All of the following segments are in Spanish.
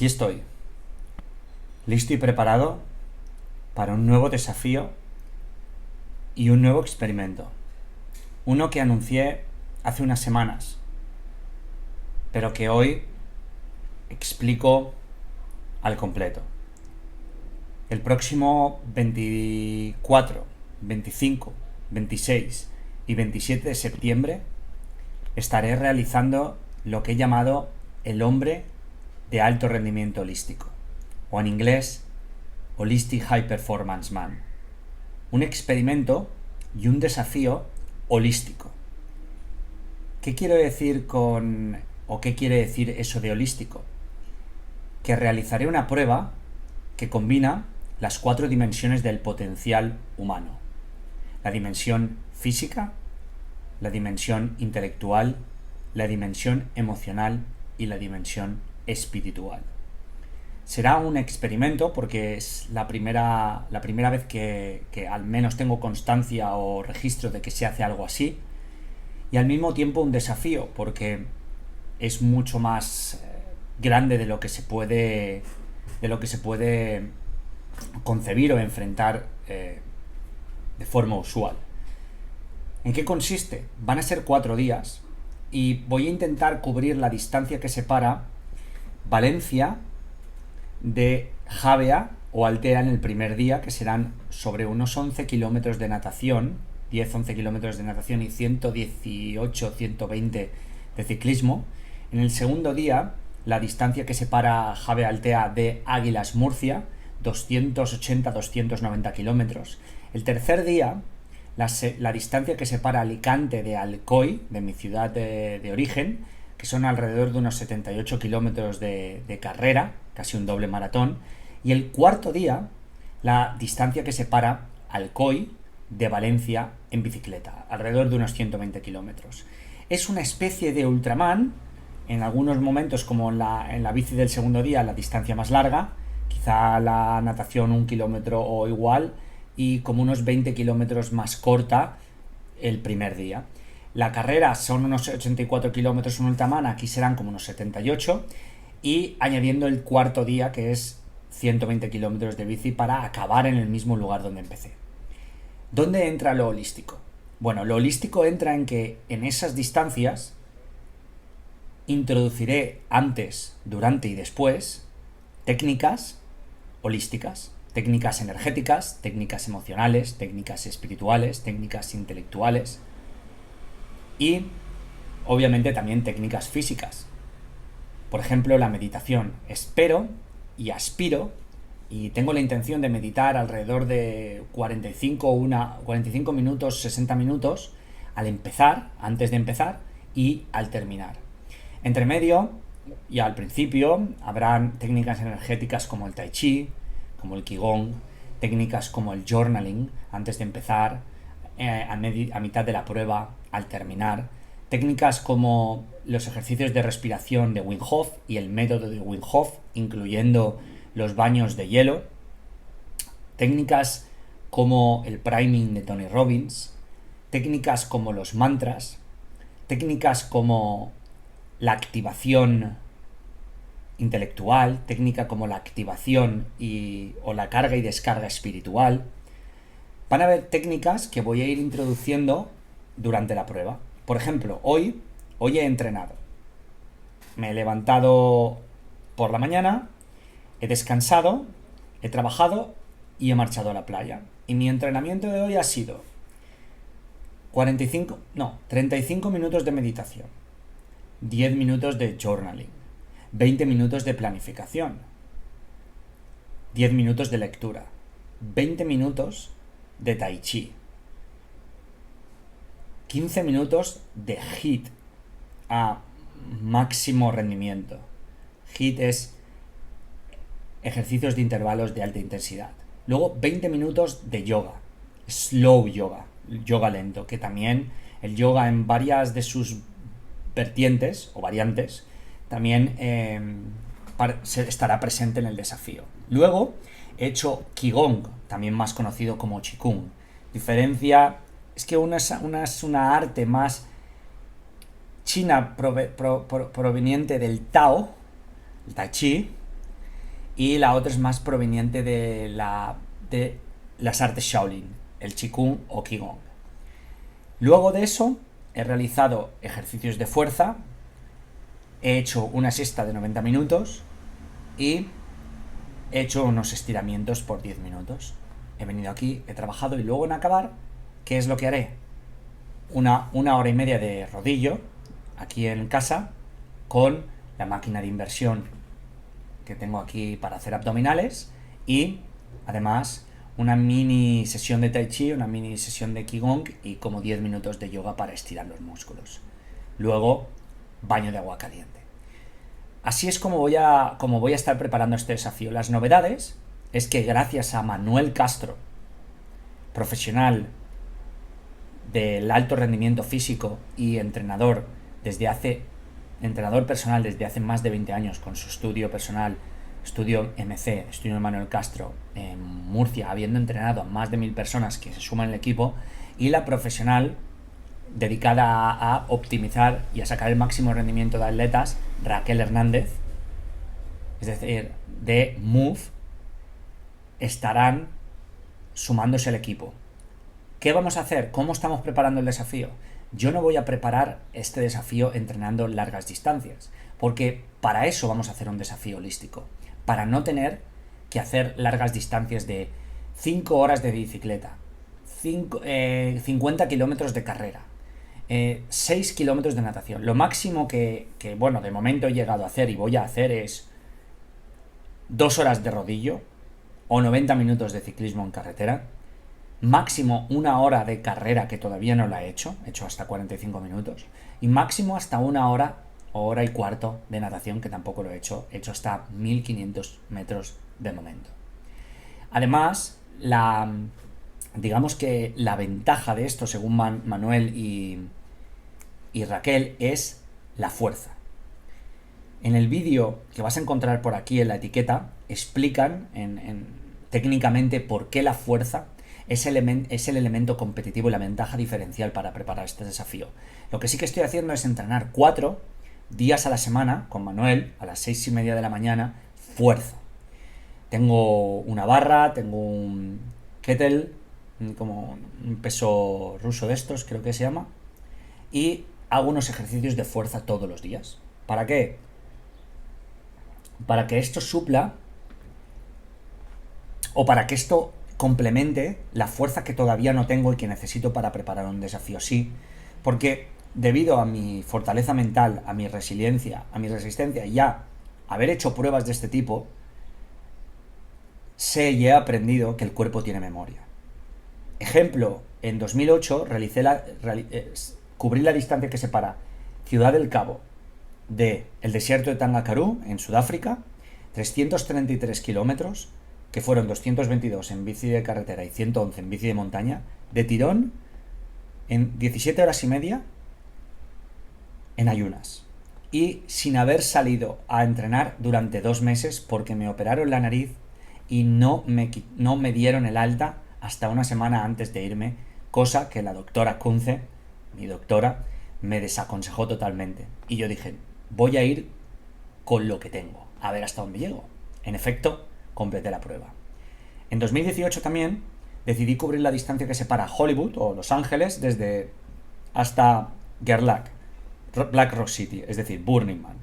Aquí estoy, listo y preparado para un nuevo desafío y un nuevo experimento. Uno que anuncié hace unas semanas, pero que hoy explico al completo. El próximo 24, 25, 26 y 27 de septiembre estaré realizando lo que he llamado el hombre de alto rendimiento holístico, o en inglés Holistic High Performance Man. Un experimento y un desafío holístico. ¿Qué quiero decir qué quiere decir eso de holístico? Que realizaré una prueba que combina las 4 dimensiones del potencial humano. La dimensión física, la dimensión intelectual, la dimensión emocional y la dimensión espiritual. Será un experimento porque es la primera vez que al menos tengo constancia o registro de que se hace algo así, y al mismo tiempo un desafío porque es mucho más grande de lo que se puede concebir o enfrentar de forma usual. ¿En qué consiste? Van a ser 4 días y voy a intentar cubrir la distancia que separa Valencia de Javea o Altea en el primer día, que serán sobre unos 11 kilómetros de natación, 10-11 kilómetros de natación y 118-120 de ciclismo. En el segundo día, la distancia que separa Javea-Altea de Águilas Murcia, 280-290 kilómetros. El tercer día, la distancia que separa Alicante de Alcoy, de mi ciudad de origen, que son alrededor de unos 78 kilómetros de carrera, casi un doble maratón. Y el cuarto día, la distancia que separa Alcoy de Valencia en bicicleta, alrededor de unos 120 kilómetros. Es una especie de Ultraman, en algunos momentos, como en la bici del segundo día, la distancia más larga, quizá la natación 1 kilómetro o igual, y como unos 20 kilómetros más corta el primer día. La carrera son unos 84 kilómetros en Ultraman, aquí serán como unos 78, y añadiendo el cuarto día, que es 120 kilómetros de bici, para acabar en el mismo lugar donde empecé. ¿Dónde entra lo holístico? Bueno, lo holístico entra en que en esas distancias introduciré antes, durante y después técnicas holísticas, técnicas energéticas, técnicas emocionales, técnicas espirituales, técnicas intelectuales y obviamente también técnicas físicas. Por ejemplo, la meditación. Espero y aspiro y tengo la intención de meditar alrededor de 45 minutos, 60 minutos al empezar, antes de empezar y al terminar. Entre medio y al principio habrán técnicas energéticas como el Tai Chi, como el Qigong, técnicas como el journaling antes de empezar, a mitad de la prueba, al terminar, técnicas como los ejercicios de respiración de Wim Hof y el método de Wim Hof, incluyendo los baños de hielo, técnicas como el priming de Tony Robbins, técnicas como los mantras, técnicas como la activación intelectual, técnica como la activación o la carga y descarga espiritual. Van a haber técnicas que voy a ir introduciendo durante la prueba. Por ejemplo, hoy he entrenado. Me he levantado por la mañana, he descansado, he trabajado y he marchado a la playa. Y mi entrenamiento de hoy ha sido 35 minutos de meditación, 10 minutos de journaling, 20 minutos de planificación, 10 minutos de lectura, 20 minutos de tai chi, 15 minutos de HIIT a máximo rendimiento. HIIT es ejercicios de intervalos de alta intensidad. Luego 20 minutos de yoga, slow yoga, yoga lento, que también el yoga en varias de sus vertientes o variantes también estará presente en el desafío. Luego he hecho Qigong, también más conocido como Qigong. Diferencia es que una es una arte más china proveniente del Tao, el Tai Chi, y la otra es más proveniente de las artes Shaolin, el Qigong o Qigong. Luego de eso he realizado ejercicios de fuerza, he hecho una siesta de 90 minutos y he hecho unos estiramientos por 10 minutos. He venido aquí, he trabajado y luego en acabar, ¿qué es lo que haré? Una hora y media de rodillo aquí en casa con la máquina de inversión que tengo aquí para hacer abdominales y además una mini sesión de tai chi, una mini sesión de qigong y como 10 minutos de yoga para estirar los músculos. Luego, baño de agua caliente. Así es como voy a estar preparando este desafío. Las novedades es que gracias a Manuel Castro, profesional del alto rendimiento físico y entrenador personal desde hace más de 20 años con su estudio personal, estudio MC, estudio de Manuel Castro en Murcia, habiendo entrenado a más de 1000 personas que se suman al equipo, y la profesional dedicada a optimizar y a sacar el máximo rendimiento de atletas, Raquel Hernández, es decir, de Move, estarán sumándose al equipo. ¿Qué vamos a hacer? ¿Cómo estamos preparando el desafío? Yo no voy a preparar este desafío entrenando largas distancias, porque para eso vamos a hacer un desafío holístico, para no tener que hacer largas distancias de 5 horas de bicicleta, 50 kilómetros de carrera, 6 kilómetros de natación. Lo máximo que, bueno, de momento he llegado a hacer y voy a hacer es 2 horas de rodillo o 90 minutos de ciclismo en carretera, máximo 1 hora de carrera, que todavía no la he hecho hasta 45 minutos, y máximo hasta 1 hora o hora y cuarto de natación, que tampoco lo he hecho hasta 1500 metros de momento. Además, digamos que la ventaja de esto, según Manuel y Raquel, es la fuerza. En el vídeo que vas a encontrar por aquí en la etiqueta, explican técnicamente por qué la fuerza es el elemento competitivo y la ventaja diferencial para preparar este desafío. Lo que sí que estoy haciendo es entrenar 4 días a la semana con Manuel a las 6:30 de la mañana, fuerza. Tengo una barra, tengo un kettle, como un peso ruso de estos, creo que se llama, y hago unos ejercicios de fuerza todos los días. ¿Para qué? Para que esto supla o para que esto complemente la fuerza que todavía no tengo y que necesito para preparar un desafío así, porque debido a mi fortaleza mental, a mi resiliencia, a mi resistencia y a haber hecho pruebas de este tipo, sé y he aprendido que el cuerpo tiene memoria. Ejemplo, en 2008 cubrí la distancia que separa Ciudad del Cabo del desierto de Tangakarú, en Sudáfrica, 333 kilómetros, que fueron 222 en bici de carretera y 111 en bici de montaña, de tirón, en 17 horas y media, en ayunas. Y sin haber salido a entrenar durante 2 meses porque me operaron la nariz y no me dieron el alta hasta una semana antes de irme, cosa que la doctora Kunze, mi doctora, me desaconsejó totalmente. Y yo dije, voy a ir con lo que tengo, a ver hasta dónde llego. En efecto, completé la prueba. En 2018 también decidí cubrir la distancia que separa Hollywood o Los Ángeles hasta Gerlach, Black Rock City, es decir, Burning Man.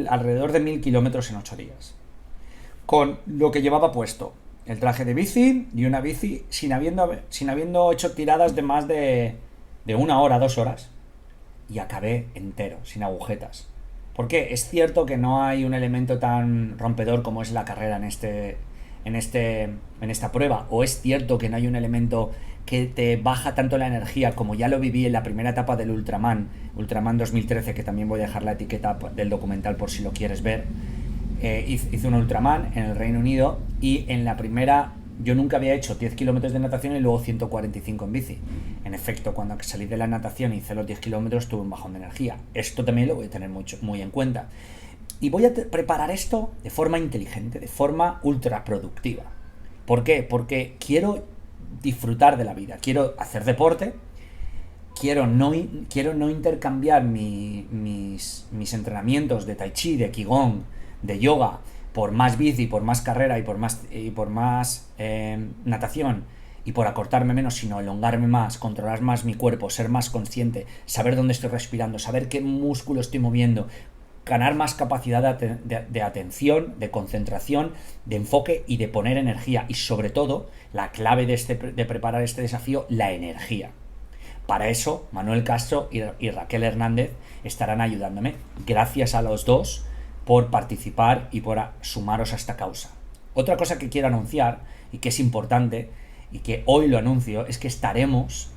Alrededor de 1000 kilómetros en 8 días. Con lo que llevaba puesto, el traje de bici y una bici sin habiendo hecho tiradas de más de 1 hora, 2 horas. Y acabé entero, sin agujetas. Porque es cierto que no hay un elemento tan rompedor como es la carrera en esta prueba, o es cierto que no hay un elemento que te baja tanto la energía como ya lo viví en la primera etapa del Ultraman 2013, que también voy a dejar la etiqueta del documental por si lo quieres ver. Hice un Ultraman en el Reino Unido y en la primera yo nunca había hecho 10 kilómetros de natación y luego 145 en bici. En efecto, cuando salí de la natación y hice los 10 kilómetros tuve un bajón de energía. Esto también lo voy a tener muy en cuenta. Y voy a preparar esto de forma inteligente, de forma ultra productiva. ¿Por qué? Porque quiero disfrutar de la vida, quiero hacer deporte, quiero no intercambiar mis entrenamientos de tai chi, de qigong, de yoga por más bici, por más carrera y por más natación y por acortarme menos, sino elongarme más, controlar más mi cuerpo, ser más consciente, saber dónde estoy respirando, saber qué músculo estoy moviendo, ganar más capacidad de atención, de concentración, de enfoque y de poner energía. Y sobre todo, la clave de preparar este desafío, la energía. Para eso, Manuel Castro y Raquel Hernández estarán ayudándome. Gracias a los dos por participar y por sumaros a esta causa. Otra cosa que quiero anunciar, y que es importante, y que hoy lo anuncio, es que estaremos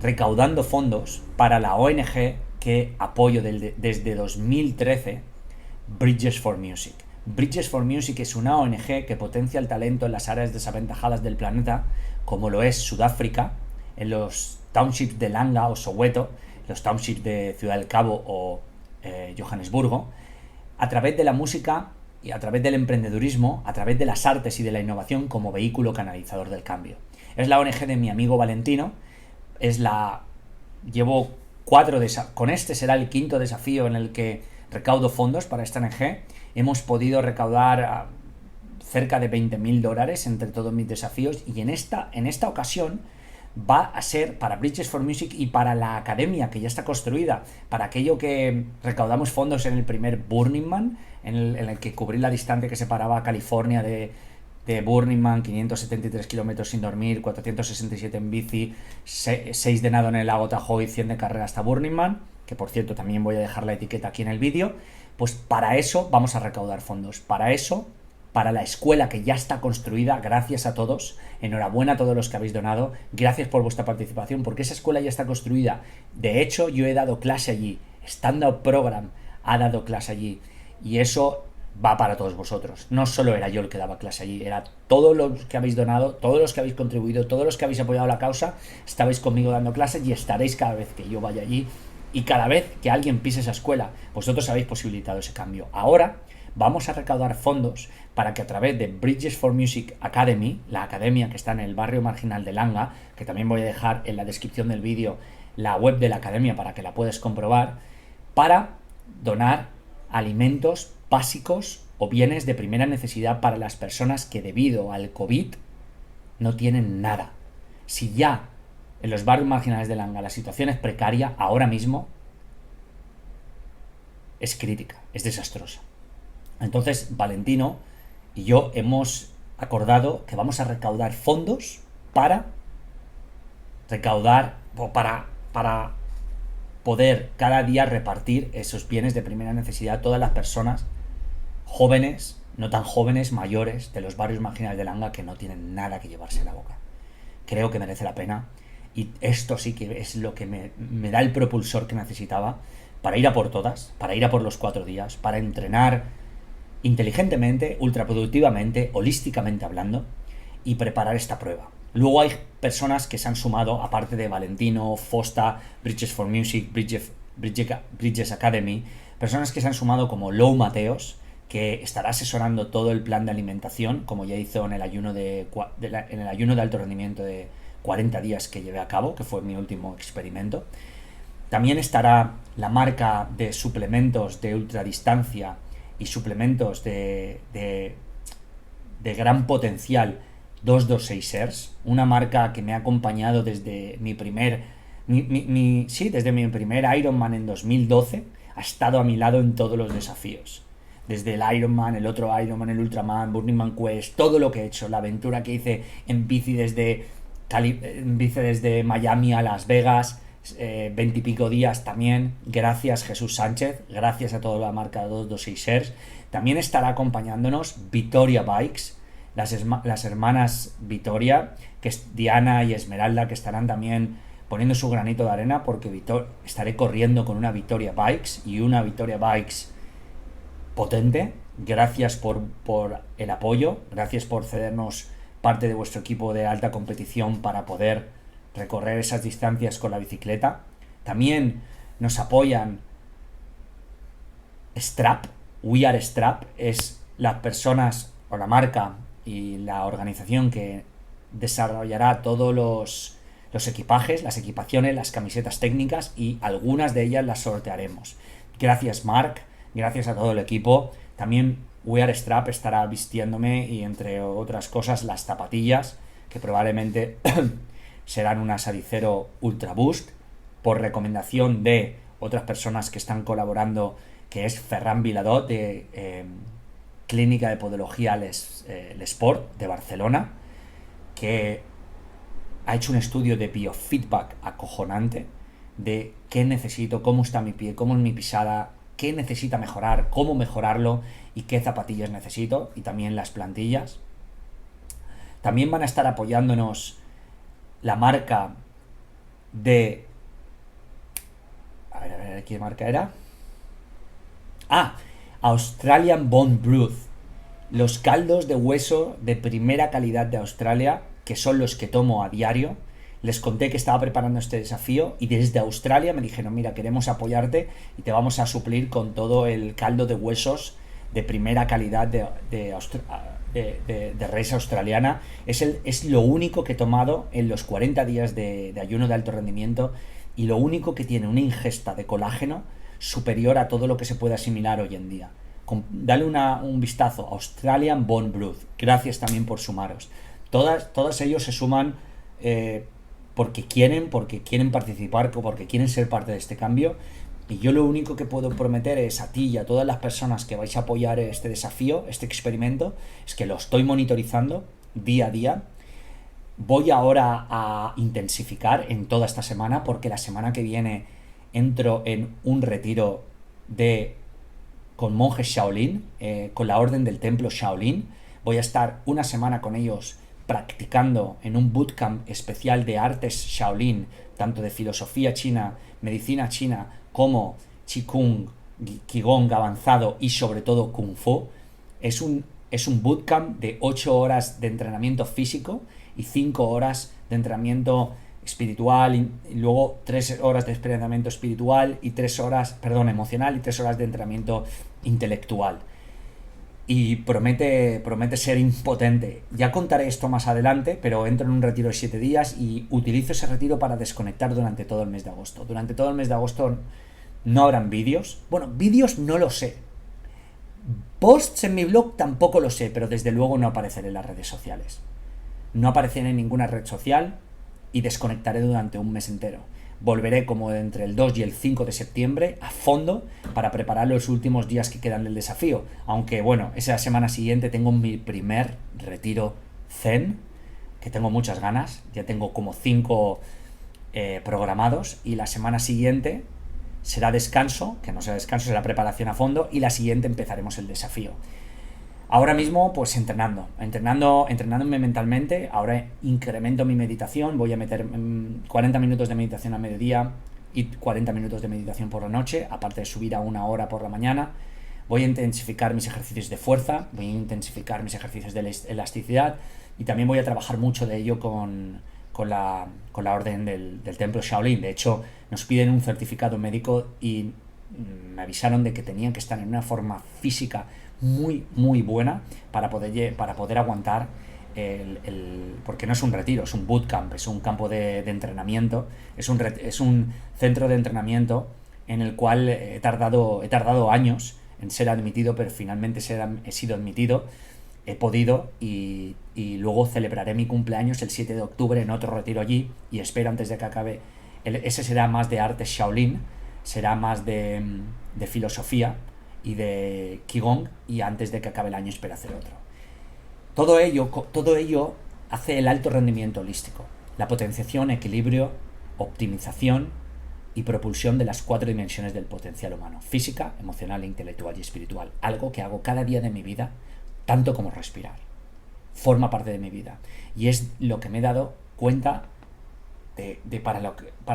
recaudando fondos para la ONG que apoyo desde 2013, Bridges for Music. Bridges for Music es una ONG que potencia el talento en las áreas desaventajadas del planeta, como lo es Sudáfrica, en los townships de Langa o Soweto, los townships de Ciudad del Cabo o Johannesburgo, a través de la música y a través del emprendedurismo, a través de las artes y de la innovación como vehículo canalizador del cambio. Es la ONG de mi amigo Valentino, llevo 4 con este será el 5º desafío en el que recaudo fondos para esta ONG. Hemos podido recaudar cerca de $20,000 entre todos mis desafíos, y en esta ocasión va a ser para Bridges for Music y para la academia que ya está construida, para aquello que recaudamos fondos en el primer Burning Man, en el que cubrí la distancia que separaba a California de Burning Man, 573 kilómetros sin dormir, 467 en bici, 6 de nado en el lago Tahoe y 100 de carrera hasta Burning Man, que por cierto también voy a dejar la etiqueta aquí en el vídeo. Pues para eso vamos a recaudar fondos, para la escuela que ya está construida. Gracias a todos, enhorabuena a todos los que habéis donado, gracias por vuestra participación, porque esa escuela ya está construida. De hecho, yo he dado clase allí, Stand Up Program ha dado clase allí, y eso va para todos vosotros. No solo era yo el que daba clase allí, era todos los que habéis donado, todos los que habéis contribuido, todos los que habéis apoyado la causa, estabais conmigo dando clases y estaréis cada vez que yo vaya allí, y cada vez que alguien pise esa escuela, vosotros habéis posibilitado ese cambio. Ahora vamos a recaudar fondos para que a través de Bridges for Music Academy, la academia que está en el barrio marginal de Langa, que también voy a dejar en la descripción del vídeo la web de la academia para que la puedas comprobar, para donar alimentos básicos o bienes de primera necesidad para las personas que debido al COVID no tienen nada. Si ya en los barrios marginales de Langa la situación es precaria, ahora mismo es crítica, es desastrosa. Entonces Valentino y yo hemos acordado que vamos a recaudar fondos para poder cada día repartir esos bienes de primera necesidad a todas las personas jóvenes, no tan jóvenes, mayores, de los barrios marginales de Langa que no tienen nada que llevarse a la boca. Creo que merece la pena, y esto sí que es lo que me da el propulsor que necesitaba para ir a por todas, para ir a por los 4 días, para entrenar inteligentemente, ultraproductivamente, holísticamente hablando, y preparar esta prueba. Luego hay personas que se han sumado, aparte de Valentino, Fosta, Bridges for Music, Bridges Academy, personas que se han sumado como Lou Mateos, que estará asesorando todo el plan de alimentación, como ya hizo en el ayuno de alto rendimiento de 40 días que llevé a cabo, que fue mi último experimento. También estará la marca de suplementos de ultradistancia y suplementos de gran potencial 226ers, una marca que me ha acompañado desde mi primer Ironman en 2012, ha estado a mi lado en todos los desafíos. Desde el Ironman, el otro Ironman, el Ultraman, Burning Man Quest, todo lo que he hecho, la aventura que hice en bici desde Miami a Las Vegas, 20 y pico días también, gracias Jesús Sánchez, gracias a toda la marca 226ers. También estará acompañándonos Victoria Bikes, las hermanas Victoria, que es Diana y Esmeralda, que estarán también poniendo su granito de arena, porque estaré corriendo con una Victoria Bikes y una Victoria Bikes potente. Gracias por el apoyo, gracias por cedernos parte de vuestro equipo de alta competición para poder recorrer esas distancias con la bicicleta. También nos apoyan Strap, We Are Strap, es las personas o la marca y la organización que desarrollará todos los equipajes, las equipaciones, las camisetas técnicas, y algunas de ellas las sortearemos. Gracias Marc, gracias a todo el equipo. También We Are Strap estará vistiéndome y entre otras cosas las zapatillas, que probablemente serán unas Adicero Ultra Boost, por recomendación de otras personas que están colaborando, que es Ferran Viladot de Clínica de Podología l'Esport de Barcelona, que ha hecho un estudio de biofeedback acojonante de qué necesito, cómo está mi pie, cómo es mi pisada, qué necesita mejorar, cómo mejorarlo y qué zapatillas necesito, y también las plantillas. También van a estar apoyándonos la marca de... A ver, ¿qué marca era? Australian Bone Broth. Los caldos de hueso de primera calidad de Australia, que son los que tomo a diario. Les conté que estaba preparando este desafío y desde Australia me dijeron, mira, queremos apoyarte y te vamos a suplir con todo el caldo de huesos de primera calidad de res australiana. Es lo único que he tomado en los 40 días de ayuno de alto rendimiento y lo único que tiene una ingesta de colágeno superior a todo lo que se puede asimilar hoy en día. Dale un vistazo, Australian Bone Broth. Gracias también por sumaros. Todos ellos se suman porque quieren participar, porque quieren ser parte de este cambio. Y yo lo único que puedo prometer es a ti y a todas las personas que vais a apoyar este desafío, este experimento, es que lo estoy monitorizando día a día. Voy ahora a intensificar en toda esta semana, porque la semana que viene entro en un retiro con monjes Shaolin, con la orden del templo Shaolin. Voy a estar una semana con ellos practicando en un bootcamp especial de artes Shaolin, tanto de filosofía china, medicina china, como Qigong, Qigong avanzado y sobre todo Kung Fu. Es un bootcamp de 8 horas de entrenamiento físico y 5 horas de entrenamiento espiritual, y luego 3 horas de entrenamiento espiritual y 3 horas, emocional, y 3 horas de entrenamiento intelectual. Y promete ser impotente. Ya contaré esto más adelante, pero entro en un retiro de 7 días y utilizo ese retiro para desconectar durante todo el mes de agosto. Durante todo el mes de agosto no habrán vídeos. Bueno, vídeos no lo sé. Posts en mi blog tampoco lo sé, pero desde luego no apareceré en las redes sociales. No apareceré en ninguna red social y desconectaré durante un mes entero. Volveré como entre el 2 y el 5 de septiembre a fondo para preparar los últimos días que quedan del desafío. Aunque bueno, esa semana siguiente tengo mi primer retiro Zen, que tengo muchas ganas. Ya tengo como 5 programados, y la semana siguiente será descanso, que no será descanso, será preparación a fondo, y la siguiente empezaremos el desafío. Ahora mismo, pues entrenándome mentalmente. Ahora incremento mi meditación. Voy a meter 40 minutos de meditación a mediodía y 40 minutos de meditación por la noche, aparte de subir a 1 hora por la mañana. Voy a intensificar mis ejercicios de fuerza, voy a intensificar mis ejercicios de elasticidad, y también voy a trabajar mucho de ello con la orden del templo Shaolin. De hecho, nos piden un certificado médico y me avisaron de que tenían que estar en una forma física muy muy buena para poder aguantar porque no es un retiro, es un bootcamp, es un campo de entrenamiento, es un centro de entrenamiento en el cual he tardado años en ser admitido, pero finalmente he sido admitido, he podido, y luego celebraré mi cumpleaños el 7 de octubre en otro retiro allí, y espero antes de que acabe. Ese será más de arte Shaolin, será más de filosofía y de Qigong, y antes de que acabe el año espero hacer otro. Todo ello hace el alto rendimiento holístico, la potenciación, equilibrio, optimización y propulsión de las 4 dimensiones del potencial humano: física, emocional, intelectual y espiritual. Algo que hago cada día de mi vida, tanto como respirar. Forma parte de mi vida, y es lo que me he dado cuenta para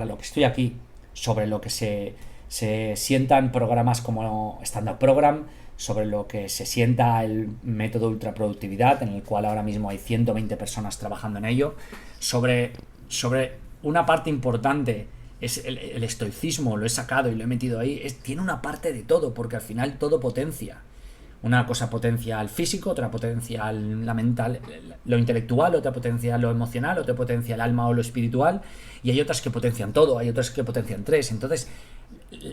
lo que estoy aquí, sobre lo que se sientan programas como Stand Up Program, sobre lo que se sienta el método Ultra Productividad, en el cual ahora mismo hay 120 personas trabajando en ello. Sobre una parte importante es el estoicismo. Lo he sacado y lo he metido ahí. Tiene una parte de todo, porque al final todo potencia. Una cosa potencia al físico, otra potencia la mental, lo intelectual, otra potencia lo emocional, otra potencia el alma o lo espiritual, y hay otras que potencian todo, hay otras que potencian 3. Entonces,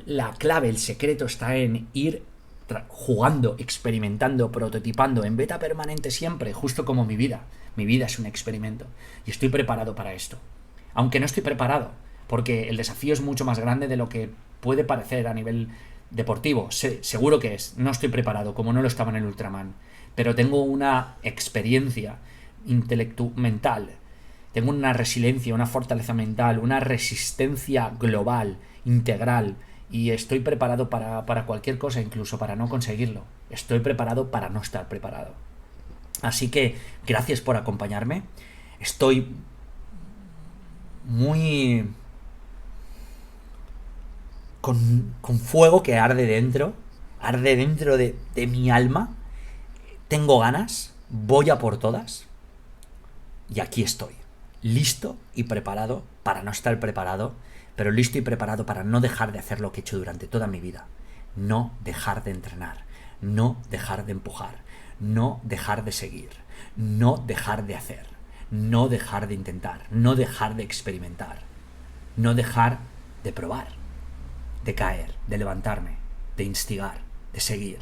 la clave, el secreto está en ir jugando, experimentando, prototipando en beta permanente siempre, justo como mi vida. Mi vida es un experimento y estoy preparado para esto. Aunque no estoy preparado, porque el desafío es mucho más grande de lo que puede parecer a nivel deportivo. Seguro que es. No estoy preparado, como no lo estaba en el Ultraman. Pero tengo una experiencia mental, tengo una resiliencia, una fortaleza mental, una resistencia global, integral, y estoy preparado para cualquier cosa, incluso para no conseguirlo. Estoy preparado para no estar preparado. Así que gracias por acompañarme. Estoy muy con fuego que arde dentro de mi alma. Tengo ganas, voy a por todas y aquí estoy, listo y preparado para no estar preparado, pero listo y preparado para no dejar de hacer lo que he hecho durante toda mi vida. No dejar de entrenar, no dejar de empujar, no dejar de seguir, no dejar de hacer, no dejar de intentar, no dejar de experimentar, no dejar de probar, de caer, de levantarme, de instigar, de seguir,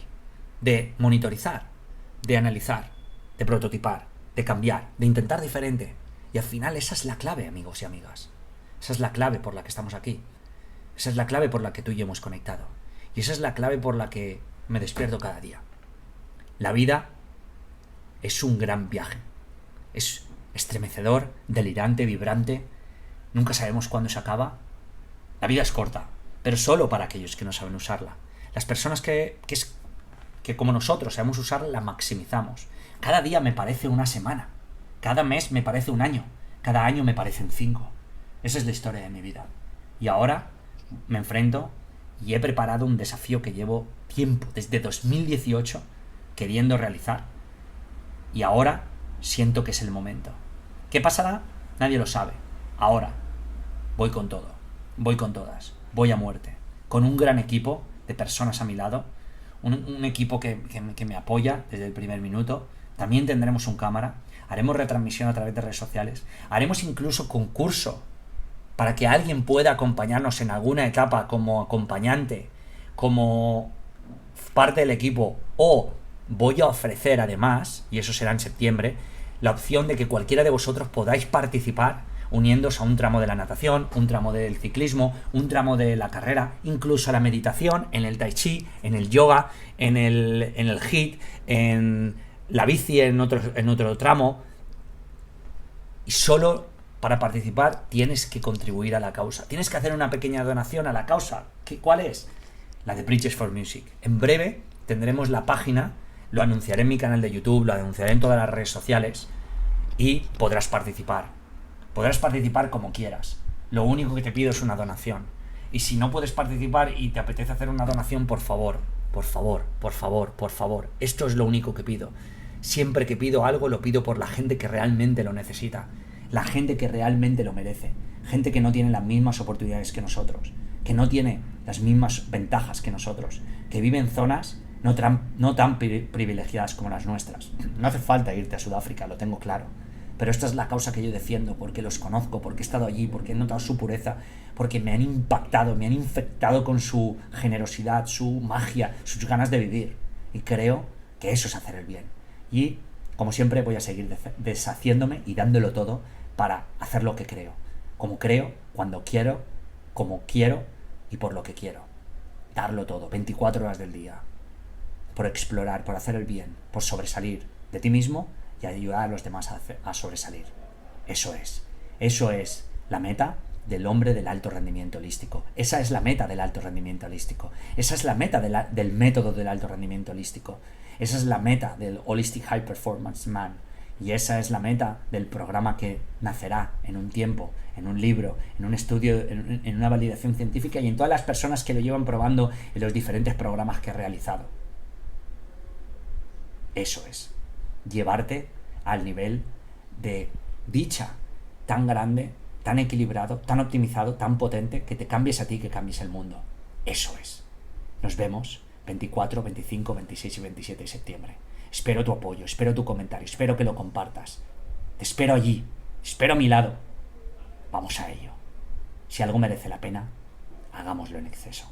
de monitorizar, de analizar, de prototipar, de cambiar, de intentar diferente. Y al final esa es la clave, amigos y amigas. Esa es la clave por la que estamos aquí. Esa es la clave por la que tú y yo hemos conectado. Y esa es la clave por la que me despierto cada día. La vida es un gran viaje. Es estremecedor, delirante, vibrante. Nunca sabemos cuándo se acaba. La vida es corta, pero solo para aquellos que no saben usarla. Las personas que como nosotros sabemos usarla, la maximizamos. Cada día me parece una semana. Cada mes me parece un año. Cada año me parecen 5. Esa es la historia de mi vida. Y ahora me enfrento y he preparado un desafío que llevo tiempo, desde 2018, queriendo realizar. Y ahora siento que es el momento. ¿Qué pasará? Nadie lo sabe. Ahora voy con todo. Voy con todas. Voy a muerte. Con un gran equipo de personas a mi lado. Un equipo que me apoya desde el primer minuto. También tendremos un cámara. Haremos retransmisión a través de redes sociales. Haremos incluso concurso para que alguien pueda acompañarnos en alguna etapa como acompañante, como parte del equipo, o voy a ofrecer además, y eso será en septiembre, la opción de que cualquiera de vosotros podáis participar uniéndose a un tramo de la natación, un tramo del ciclismo, un tramo de la carrera, incluso a la meditación, en el tai chi, en el yoga, en el HIIT, en la bici en otro tramo. Y solo para participar tienes que contribuir a la causa. Tienes que hacer una pequeña donación a la causa. ¿Cuál es? La de Bridges for Music. En breve tendremos la página, lo anunciaré en mi canal de YouTube, lo anunciaré en todas las redes sociales y podrás participar. Podrás participar como quieras. Lo único que te pido es una donación. Y si no puedes participar y te apetece hacer una donación, por favor, por favor, por favor, por favor. Esto es lo único que pido. Siempre que pido algo, lo pido por la gente que realmente lo necesita. La gente que realmente lo merece. Gente que no tiene las mismas oportunidades que nosotros. Que no tiene las mismas ventajas que nosotros. Que vive en zonas no tan privilegiadas como las nuestras. No hace falta irte a Sudáfrica, lo tengo claro. Pero esta es la causa que yo defiendo, porque los conozco, porque he estado allí, porque he notado su pureza, porque me han impactado, me han infectado con su generosidad, su magia, sus ganas de vivir. Y creo que eso es hacer el bien. Y, como siempre, voy a seguir deshaciéndome y dándolo todo para hacer lo que creo. Como creo, cuando quiero, como quiero y por lo que quiero. Darlo todo, 24 horas del día. Por explorar, por hacer el bien, por sobresalir de ti mismo y ayudar a los demás a sobresalir. Eso es la meta del hombre del alto rendimiento holístico. Esa es la meta del alto rendimiento holístico. Esa es la meta del método del alto rendimiento holístico. Esa es la meta del Holistic High Performance Man. Y esa es la meta del programa que nacerá en un tiempo, en un libro, en un estudio, en una validación científica y en todas las personas que lo llevan probando en los diferentes programas que he realizado. Eso es. Llevarte al nivel de dicha tan grande, tan equilibrado, tan optimizado, tan potente, que te cambies a ti, que cambies el mundo. Eso es. Nos vemos 24, 25, 26 y 27 de septiembre. Espero tu apoyo, espero tu comentario, espero que lo compartas. Te espero allí, espero a mi lado. Vamos a ello. Si algo merece la pena, hagámoslo en exceso.